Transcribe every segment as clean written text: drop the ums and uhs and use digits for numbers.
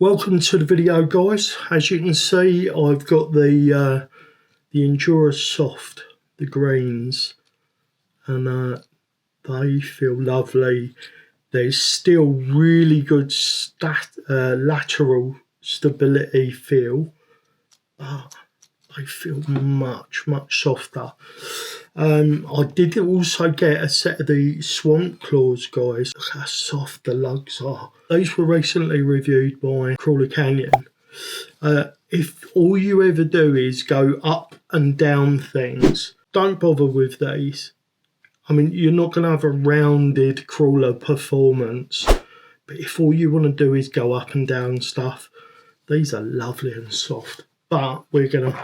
Welcome to the video, guys. As you can see, I've got the Injora soft, the greens, and they feel lovely. There's still really good lateral stability feel. They feel much softer. I did also get a set of the swamp claws, guys. Look how soft the lugs are. Those were recently reviewed by Crawler Canyon. If all you ever do is go up and down things, don't bother with these. I mean, you're not going to have a rounded crawler performance, but if all you want to do is go up and down stuff, these are lovely and soft. But we're going to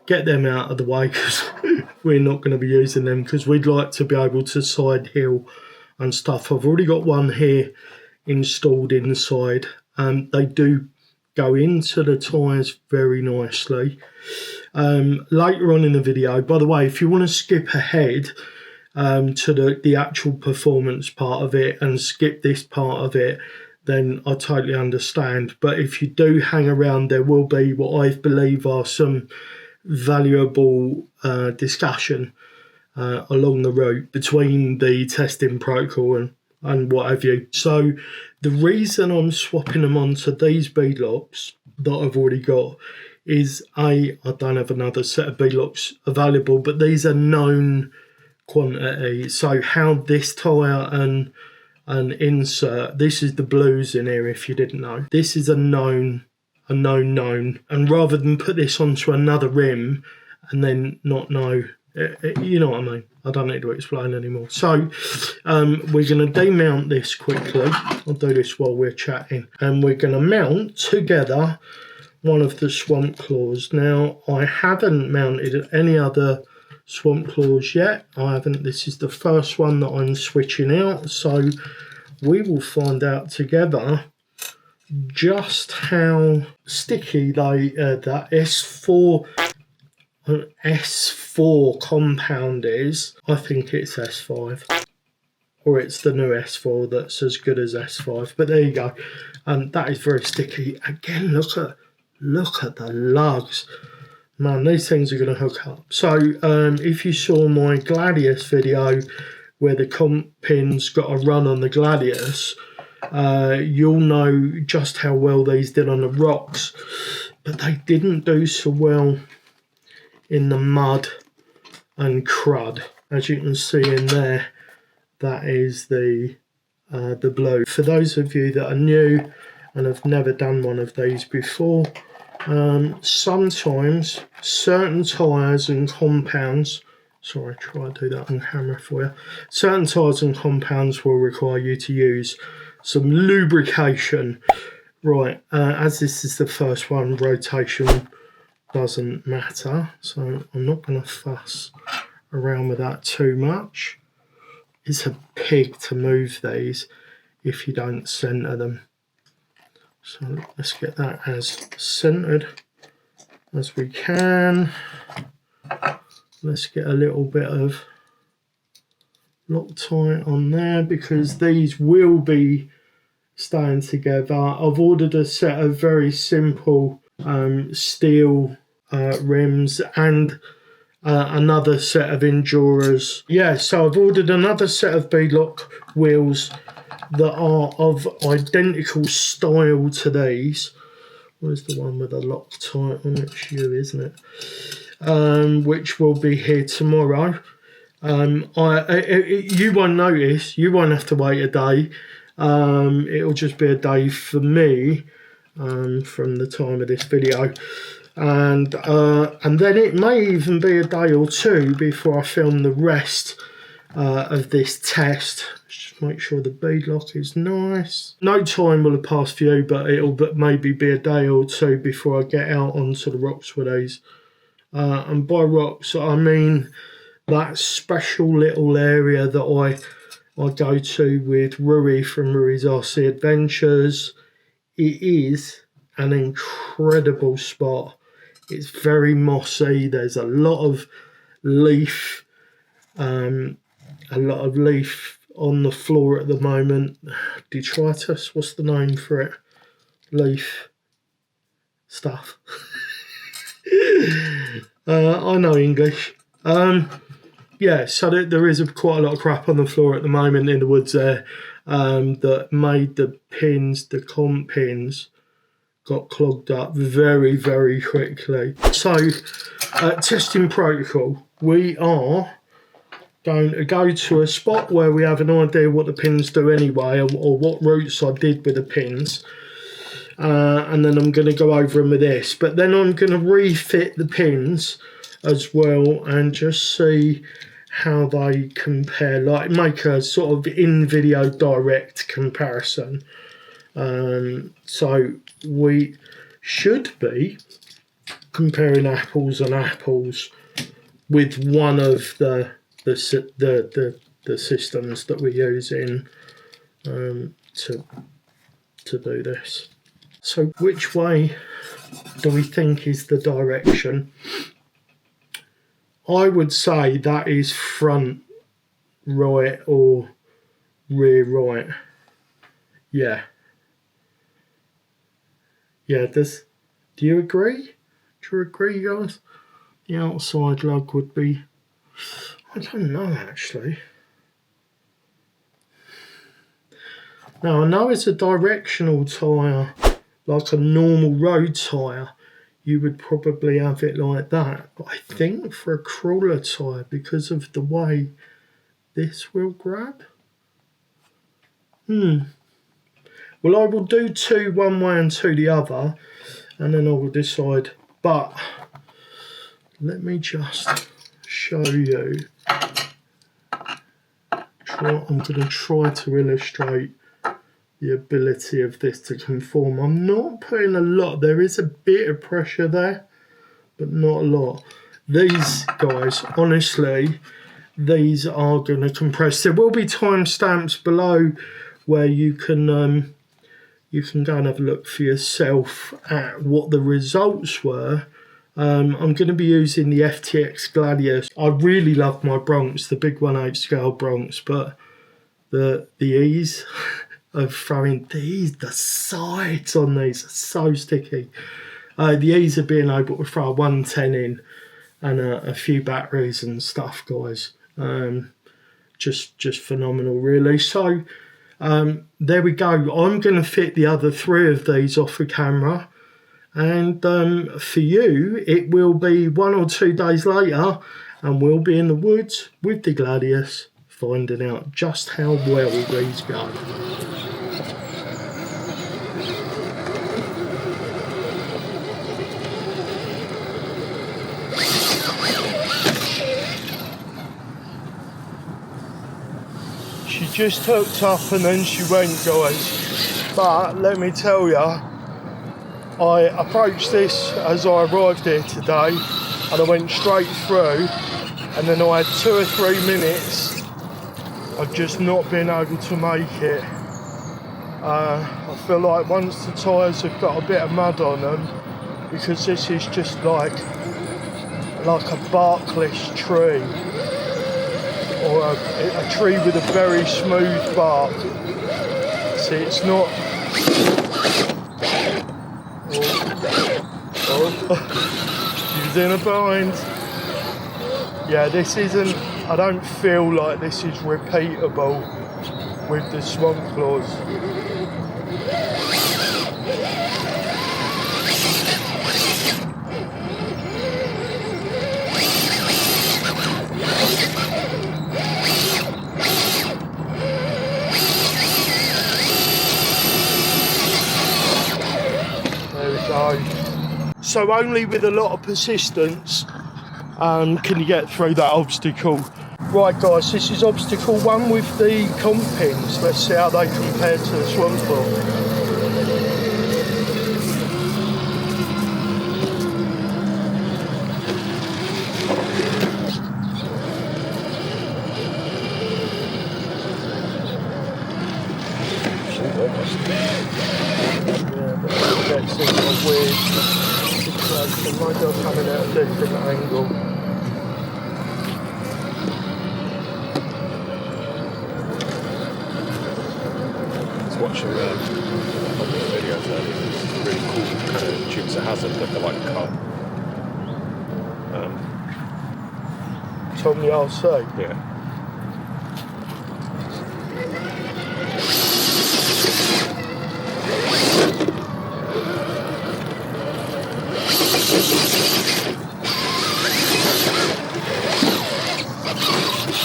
get them out of the way because we're not going to be using them, because we'd like to be able to side hill and stuff. I've already got one here installed inside, and they do go into the tyres very nicely. Later on in the video, by the way, if you want to skip ahead to the actual performance part of it and skip this part of it, then I totally understand. But if you do hang around, there will be what I believe are some valuable discussion along the route between the testing protocol and what have you. So the reason I'm swapping them onto these beadlocks that I've already got is I don't have another set of beadlocks available, but these are known quantity. So how this tyre and insert, this is the blues in here if you didn't know. This is a known, and rather than put this onto another rim and then not know, you know what I mean. I don't need to explain anymore. So we're going to demount this quickly. I'll do this while we're chatting, and we're going to mount together one of the swamp claws. Now, I haven't mounted any other swamp claws yet. This is the first one that I'm switching out, so we will find out together just how sticky that S4 compound is. I think it's S5, or it's the new S4 that's as good as S5, but there you go. That is very sticky. Again, look at the lugs. Man, these things are going to hook up. So if you saw my Gladius video where the comp pins got a run on the Gladius, you'll know just how well these did on the rocks, but they didn't do so well in the mud and crud. As you can see in there, that is the blue. For those of you that are new and have never done one of these before, sometimes certain tyres and compounds, sorry, try to do that on camera for you. Certain tyres and compounds will require you to use some lubrication. Right, as this is the first one, rotation doesn't matter, so I'm not going to fuss around with that too much. It's a pig to move these if you don't centre them. So let's get that as centered as we can. Let's get a little bit of Loctite on there, because these will be staying together. I've ordered a set of very simple steel rims and another set of Injoras. Yeah, so I've ordered another set of beadlock wheels that are of identical style to these. Where's the one with the Loctite on it? It's you, isn't it? Which will be here tomorrow. You won't notice. You won't have to wait a day. It'll just be a day for me from the time of this video. And then it may even be a day or two before I film the rest of this test. Just make sure the beadlock is nice. No time will have passed for you, but it'll maybe be a day or two before I get out onto the rocks with these. And by rocks, I mean that special little area that I go to with Rui from Rui's RC Adventures. It is an incredible spot. It's very mossy. There's a lot of leaf, on the floor at the moment. Detritus, what's the name for it? Leaf. stuff. I know English. Yeah, so there is quite a lot of crap on the floor at the moment in the woods there, that made the pins, the comp pins, got clogged up very, very quickly. So, testing protocol. We are going to go to a spot where we have an idea what the pins do anyway, or what routes I did with the pins. And then I'm going to go over them with this. But then I'm going to refit the pins as well and just see how they compare, like make a sort of in-video direct comparison. So we should be comparing apples and apples with one of the systems that we're using to do this. So which way do we think is the direction? I would say that is front right or rear right. Yeah. Yeah, do you agree? Do you agree, guys? The outside lug would be, I don't know actually. Now I know it's a directional tyre, like a normal road tyre, you would probably have it like that. But I think for a crawler tyre, because of the way this will grab. Well, I will do two one way and two the other, and then I will decide. But let me just show you. I'm going to try to illustrate the ability of this to conform. I'm not putting a lot. There is a bit of pressure there, but not a lot. These guys, honestly, these are going to compress. There will be timestamps below where you can go and have a look for yourself at what the results were. I'm going to be using the FTX Gladius. I really love my Bronx, the big 1/8 scale Bronx, but the ease of throwing the sides on these are so sticky. The ease of being able to throw a 110 in and a few batteries and stuff, guys. Just phenomenal, really. So there we go. I'm going to fit the other three of these off the camera, and for you it will be 1 or 2 days later and we'll be in the woods with the Gladius finding out just how well these go. She just hooked up and then she went, guys. But let me tell you, I approached this as I arrived here today and I went straight through, and then I had 2 or 3 minutes of just not being able to make it. I feel like once the tyres have got a bit of mud on them, because this is just like a barkless tree, or a tree with a very smooth bark. See, it's not... She's in a bind. Yeah, this isn't... I don't feel like this is repeatable with the swamp claws. So only with a lot of persistence can you get through that obstacle. Right guys, this is obstacle 1 with the comp pins. Let's see how they compare to the swamp claw. Yeah, but it gets in a weird... It might go coming at a different angle. Let's watch it. couple of videos earlier. It's really cool kind of Dukes of Hazzard look-alike car. Tommy, I'll say. Yeah.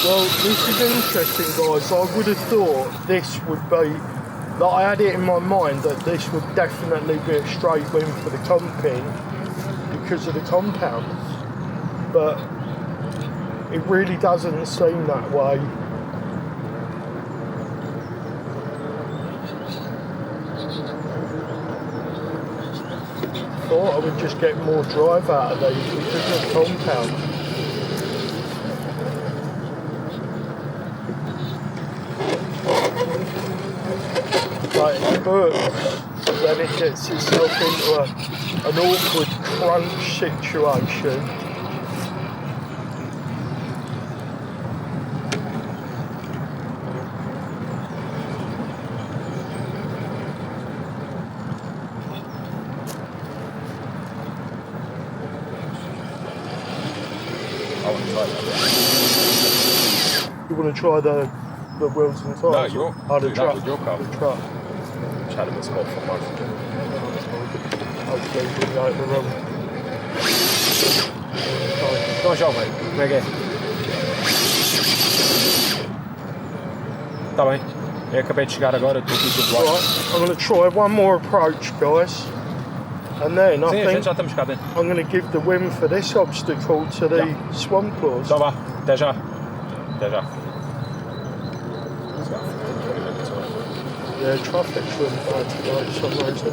Well, this is interesting, guys. I would have thought this would be, like I had it in my mind that this would definitely be a straight win for the comping because of the compounds, but it really doesn't seem that way. Thought I would just get more drive out of these because of the compound. Like it burps, then it gets itself into an awkward crunch situation. You want to try the wheels and tyres? No, you're the truck. with your car. The truck. Had a bit spot for mine. Hopefully we can go out the room. Come on, show mate. Come again. Tá bem. Eu acabei de chegar agora, estou aqui tudo lá. Right, I'm going to try one more approach, guys. And then I think já estamos cá dentro. I'm going to give the win for this obstacle to the swamp claws. Então vá, até já. Até já. Yeah, traffic's really bad today for some reason.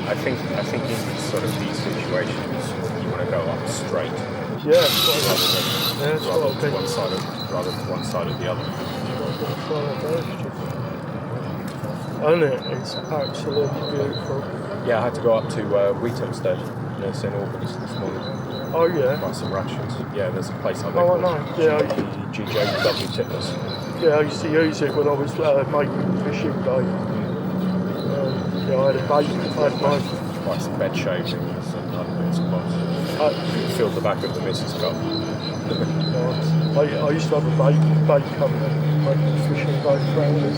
I think in sort of these situations you want to go up straight. Yeah, that's what I think. Rather than one side or the other. Isn't it? It's absolutely beautiful. Yeah, I had to go up to Wheatonstead near St Albans this morning. Oh yeah. Buy some rations. Yeah, there's a place up there. Oh, I know. Yeah. GJW Tippers. Yeah, I used to use it when I was making fishing bait. Yeah, I had a bait. I had mine. Buy some bed shavings and some other bits and bobs. Filled the back of the missus cup. I used to have a bait company making fishing bait friendlies.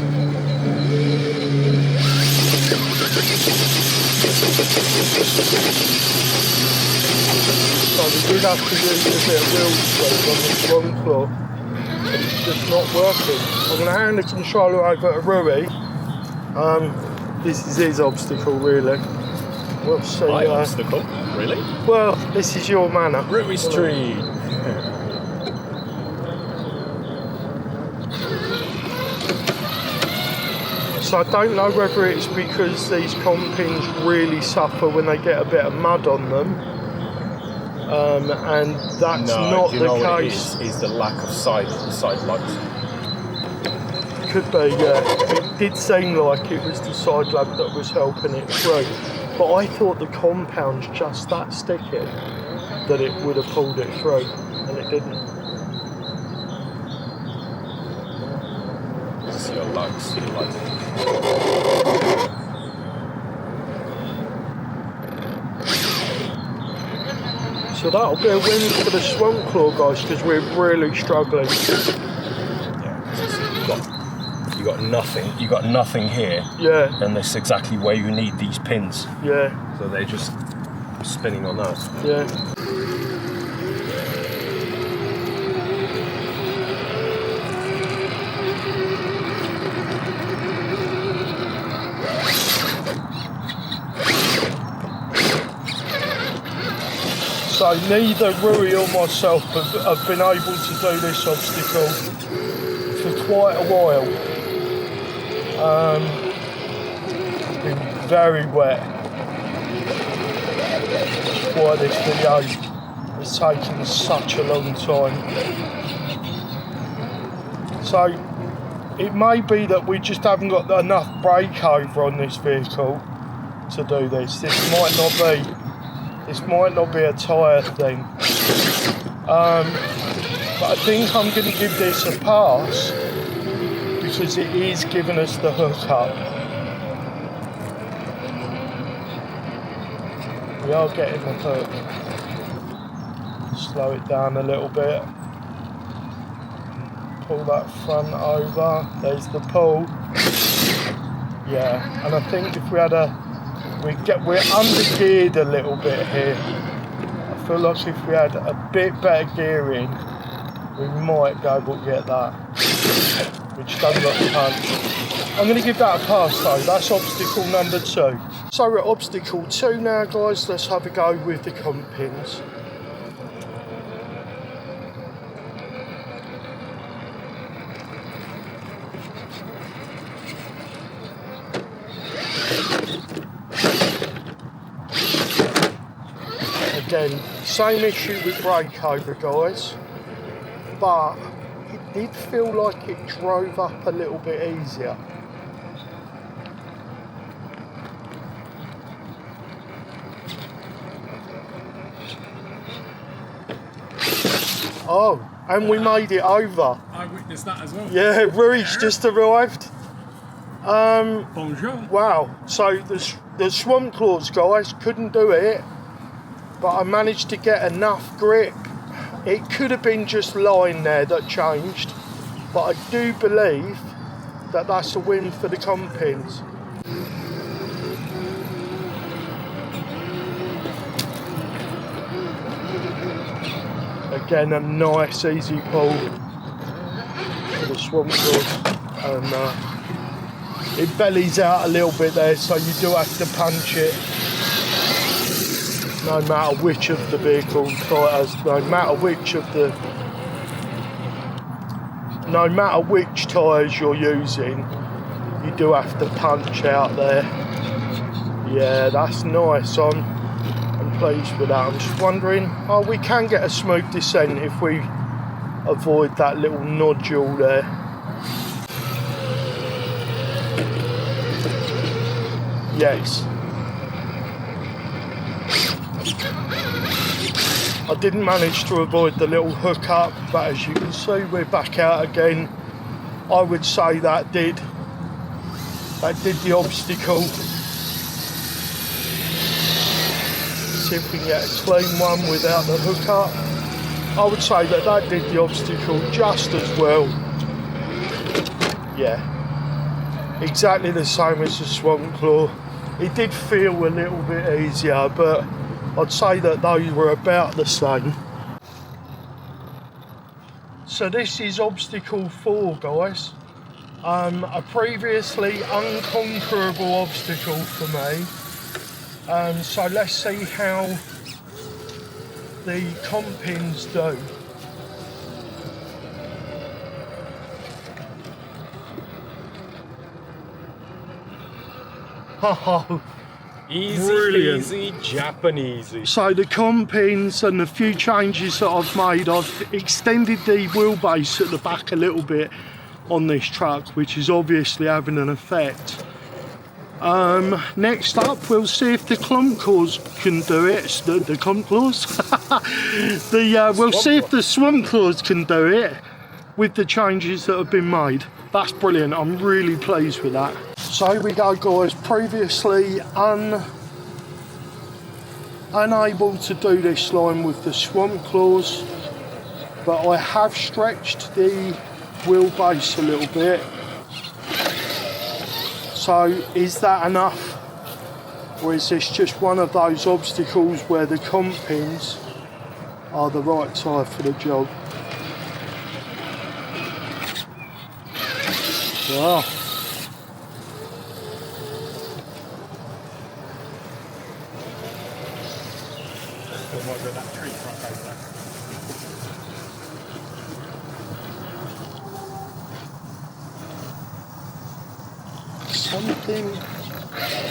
So we did have to use a bit of wheel squeeze on this one claw. It's just not working. I'm going to hand the controller over to Rui. This is his obstacle, really. We'll see. My obstacle? Really? Well, this is your manor. Rui Street. So I don't know whether it's because these compings really suffer when they get a bit of mud on them. And that's not the case. Is the lack of side lights. Could be, yeah. It did seem like it was the side lamp that was helping it through. But I thought the compound's just that sticky that it would have pulled it through, and it didn't. See your lights. So that'll be a win for the swamp claw guys because we're really struggling. Yeah, you got nothing. You got nothing here. Yeah. And that's exactly where you need these pins. Yeah. So they're just spinning on that. Yeah. So neither Rui or myself have been able to do this obstacle for quite a while. It's been very wet. That's why this video has taken such a long time. So it may be that we just haven't got enough breakover on this vehicle to do this. This might not be a tyre thing. But I think I'm going to give this a pass because it is giving us the hook up. We are getting the hook. Slow it down a little bit. Pull that front over. There's the pull. Yeah, and I think if we had we're under geared a little bit here. I feel like if we had a bit better gearing, we might be able to get that. Which don't look fun. I'm going to give that a pass though. That's obstacle number 2. So we're at obstacle 2 now, guys. Let's have a go with the comp pins. Again, same issue with breakover, guys, but it did feel like it drove up a little bit easier. Oh, and we made it over. I witnessed that as well. Yeah, Rui's just arrived. Bonjour. Wow, so the swamp claws, guys, couldn't do it, but I managed to get enough grip. It could have been just line there that changed, but I do believe that that's a win for the comp pins. Again, a nice easy pull for the swamp claws, and it bellies out a little bit there, so you do have to punch it. No matter which of the vehicle tyres, no matter which tyres you're using, you do have to punch out there. Yeah, that's nice. I'm pleased with that. I'm just wondering, we can get a smooth descent if we avoid that little nodule there. Yes. I didn't manage to avoid the little hook up, but as you can see, we're back out again. I would say that did the obstacle. See if we can get a clean one without the hook up. I would say that did the obstacle just as well. Yeah, exactly the same as the swamp claw. It did feel a little bit easier, but I'd say that those were about the same. So this is obstacle 4, guys. A previously unconquerable obstacle for me. So let's see how the comp pins do. Oh, Easy brilliant. peasy Japanesey. So the comp pins and the few changes that I've made, I've extended the wheelbase at the back a little bit on this truck, which is obviously having an effect. Next up, we'll see if the clump claws can do it. The clump claws? We'll see if the swamp claws can do it with the changes that have been made. That's brilliant. I'm really pleased with that. So here we go, guys. Previously unable to do this line with the swamp claws, but I have stretched the wheelbase a little bit. So is that enough, or is this just one of those obstacles where the comp pins are the right size for the job? Wow. That tree truck over there.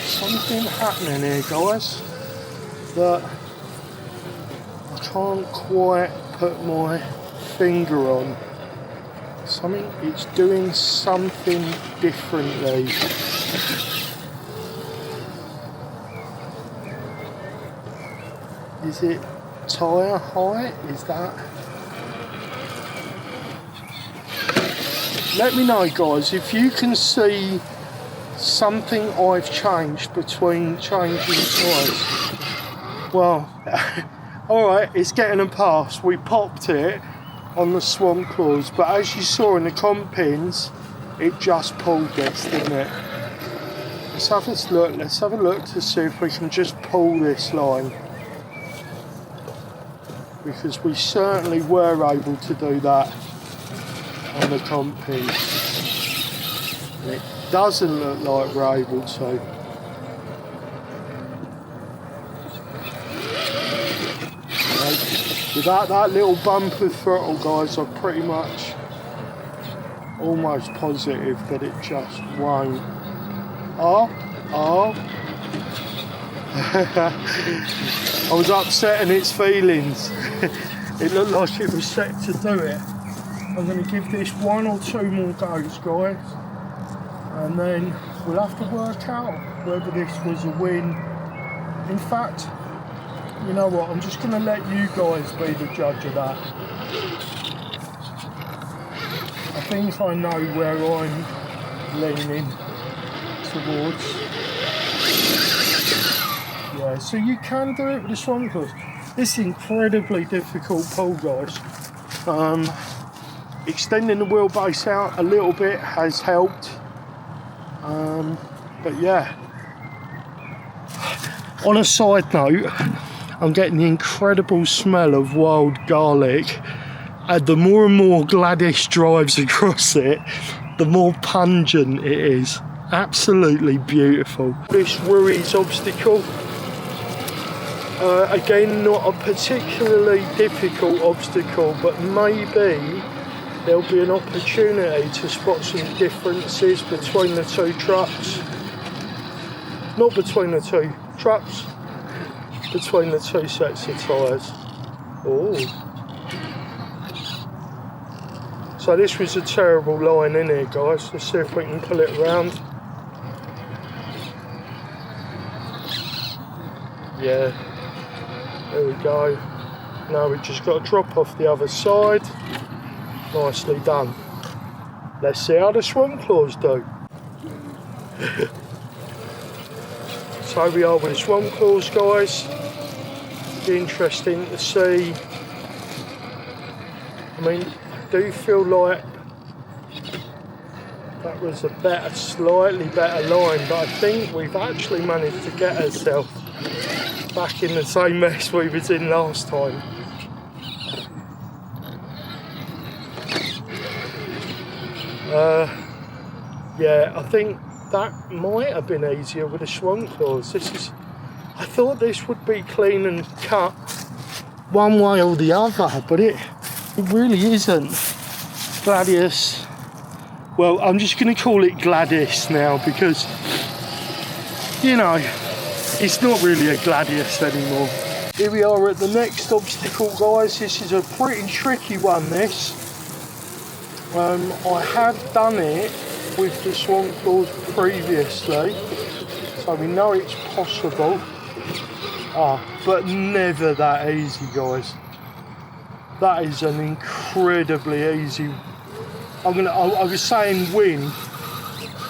Something happening here, guys, that I can't quite put my finger on. It's doing something differently. Is it tyre height? Is that? let me know, guys, if you can see something I've changed between changing tyres. Well, alright, it's getting a pass. We popped it on the swamp claws, but as you saw in the comp pins, it just pulled this, didn't it? Let's have a look. Let's have a look to see if we can just pull this line, because we certainly were able to do that on the comp pins. It doesn't look like we're able to. Without that little bump of throttle, guys, I'm pretty much almost positive that it just won't. Oh. I was upsetting its feelings. It looked like it was set to do it. I'm going to give this 1 or 2 more goes, guys, and then we'll have to work out whether this was a win. In fact, you know what, I'm just going to let you guys be the judge of that. I think I know where I'm leaning towards. Yeah, so you can do it with the swamp claws. This is incredibly difficult pull, guys. Extending the wheelbase out a little bit has helped. But yeah. On a side note, I'm getting the incredible smell of wild garlic, and the more and more Gladys drives across it, the more pungent it is. Absolutely beautiful. This Rui's obstacle, again, not a particularly difficult obstacle, but maybe there'll be an opportunity to spot some differences between the 2 trucks. Not between the 2 trucks, between the 2 sets of tyres. Oh. So this was a terrible line in here, guys. Let's see if we can pull it around. Yeah, there we go. Now we've just got to drop off the other side. Nicely done. Let's see how the swamp claws do. So we are with swamp claws, guys. Be interesting to see. I mean, I do feel like that was a slightly better line, but I think we've actually managed to get ourselves back in the same mess we was in last time. Yeah, I think that might have been easier with the swamp claws. I thought this would be clean and cut one way or the other, but it really isn't. Gladius, well, I'm just going to call it Gladys now, because, you know, it's not really a Gladius anymore. Here we are at the next obstacle, guys. This is a pretty tricky one, this. I have done it with the swamp claws previously, so we know it's possible. But never that easy, guys. That is an incredibly easy. I was saying win.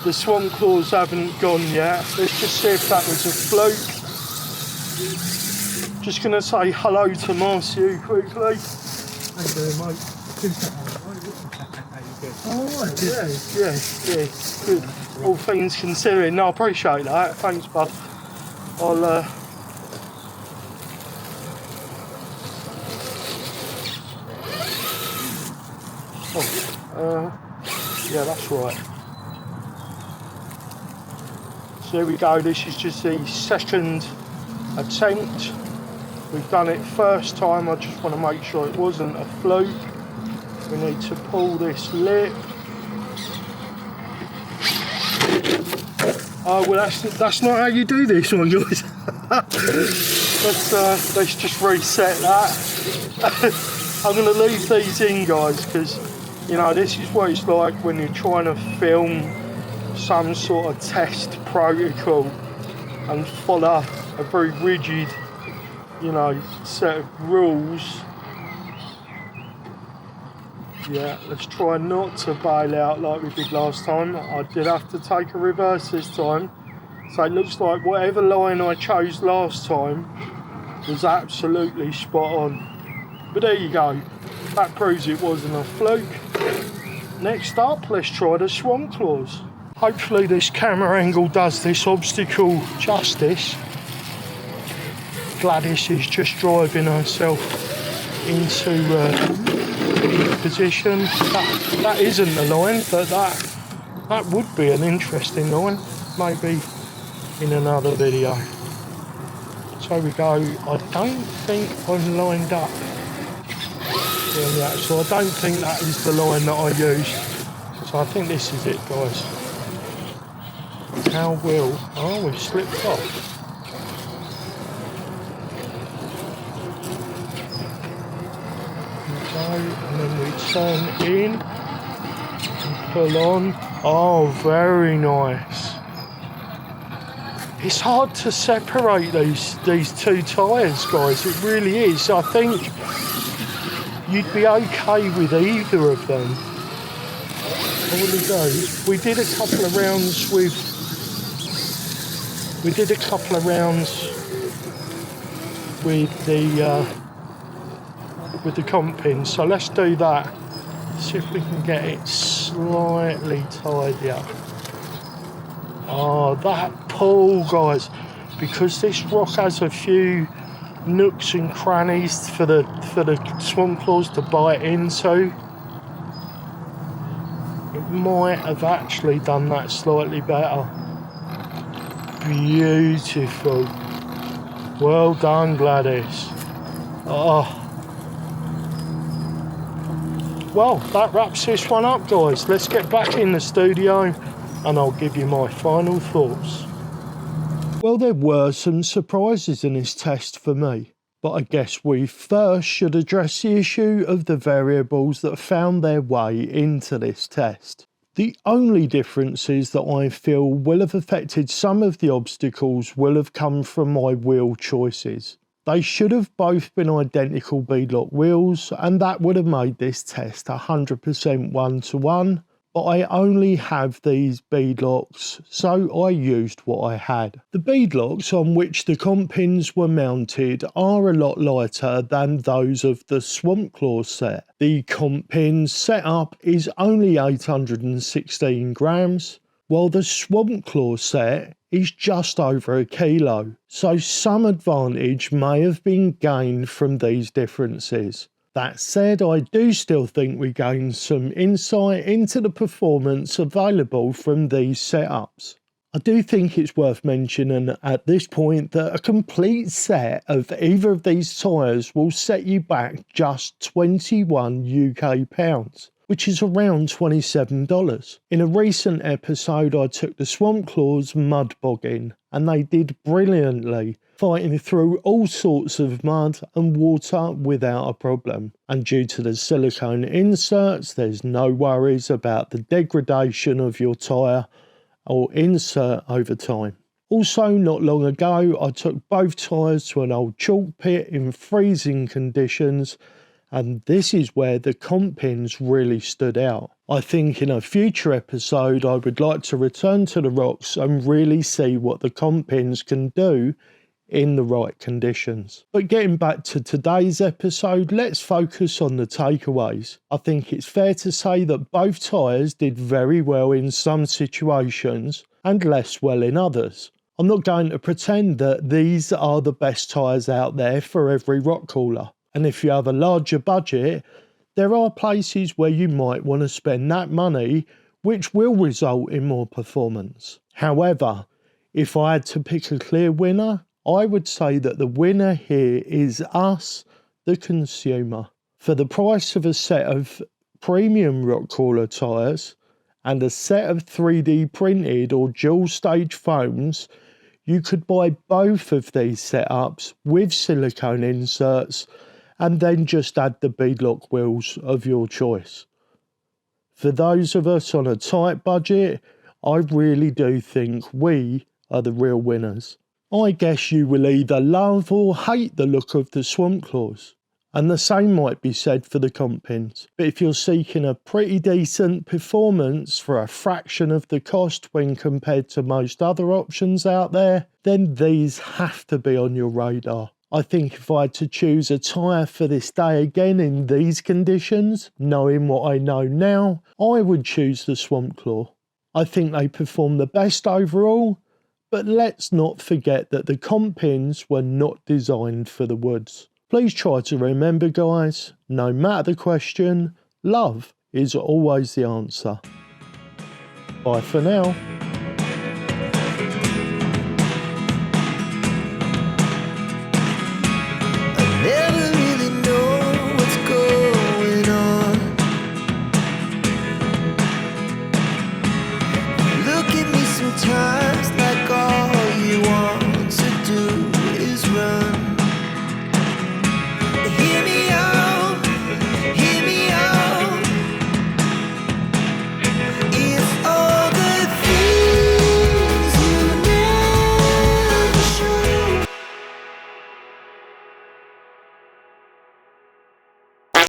The swamp claws haven't gone yet. Let's just see if that was a fluke. Just going to say hello to Marcia quickly. How you doing, mate? Alright, yeah, good. All things considering, no, I appreciate that. Thanks, bud. I'll yeah, that's right. So there we go. This is just the second attempt. We've done it first time. I just want to make sure it wasn't a fluke. We need to pull this lip. Oh, well, that's not how you do this one, guys. Let's just reset that. I'm going to leave these in, guys, because, you know, this is what it's like when you're trying to film some sort of test protocol and follow a very rigid, you know, set of rules. Yeah, let's try not to bail out like we did last time. I did have to take a reverse this time. So it looks like whatever line I chose last time was absolutely spot on. But there you go. That proves it wasn't a fluke. Next up, let's try the swamp claws. Hopefully this camera angle does this obstacle justice. Gladys is just driving herself into position. That isn't a line, but that would be an interesting line, maybe in another video. So we go. I don't think I'm lined up doing that, so I don't think that is the line that I used. So I think this is it, guys. How will... Oh, we slipped off. And then we turn in and pull on. Oh, very nice. It's hard to separate these two tyres, guys. It really is. I think you'd be okay with either of them. I really do. We did a couple of rounds with the comp pin, so let's do that. See if we can get it slightly tidy up. Oh, that pull, guys, because this rock has a few nooks and crannies for the swamp claws to bite into. It might have actually done that slightly better. Beautiful. Well done, Gladys. Oh. Well, that wraps this one up, guys. Let's get back in the studio and I'll give you my final thoughts. Well, there were some surprises in this test for me, but I guess we first should address the issue of the variables that found their way into this test. The only differences that I feel will have affected some of the obstacles will have come from my wheel choices. They should have both been identical beadlock wheels, and that would have made this test 100% 1-to-1, but I only have these beadlocks, so I used what I had. The beadlocks on which the comp pins were mounted are a lot lighter than those of the Swamp Claw set. The comp pin setup is only 816 grams, while the Swamp Claw set is just over a kilo, so some advantage may have been gained from these differences. That said, I do still think we gained some insight into the performance available from these setups. I do think it's worth mentioning at this point that a complete set of either of these tyres will set you back just 21 UK pounds, which is around $27. In a recent episode, I took the Swamp Claws mud bogging, and they did brilliantly, fighting through all sorts of mud and water without a problem. And due to the silicone inserts, there's no worries about the degradation of your tyre or insert over time. Also, not long ago, I took both tyres to an old chalk pit in freezing conditions, and this is where the comp pins really stood out. I think in a future episode I would like to return to the rocks and really see what the comp pins can do in the right conditions. But getting back to today's episode, let's focus on the takeaways. I think it's fair to say that both tyres did very well in some situations and less well in others. I'm not going to pretend that these are the best tyres out there for every rock crawler. And if you have a larger budget, there are places where you might want to spend that money, which will result in more performance. However, if I had to pick a clear winner, I would say that the winner here is us, the consumer. For the price of a set of premium rock crawler tyres and a set of 3D printed or dual stage foams, you could buy both of these setups with silicone inserts and then just add the beadlock wheels of your choice. For those of us on a tight budget, I really do think we are the real winners. I guess you will either love or hate the look of the Swamp Claws, And the same might be said for the comp pins. But if you're seeking a pretty decent performance for a fraction of the cost when compared to most other options out there, then these have to be on your radar. I think if I had to choose a tyre for this day again in these conditions, knowing what I know now, I would choose the Swamp Claw. I think they perform the best overall, but let's not forget that the comp pins were not designed for the woods. Please try to remember, guys, no matter the question, love is always the answer. Bye for now. Never really know what's going on. Look at me sometimes.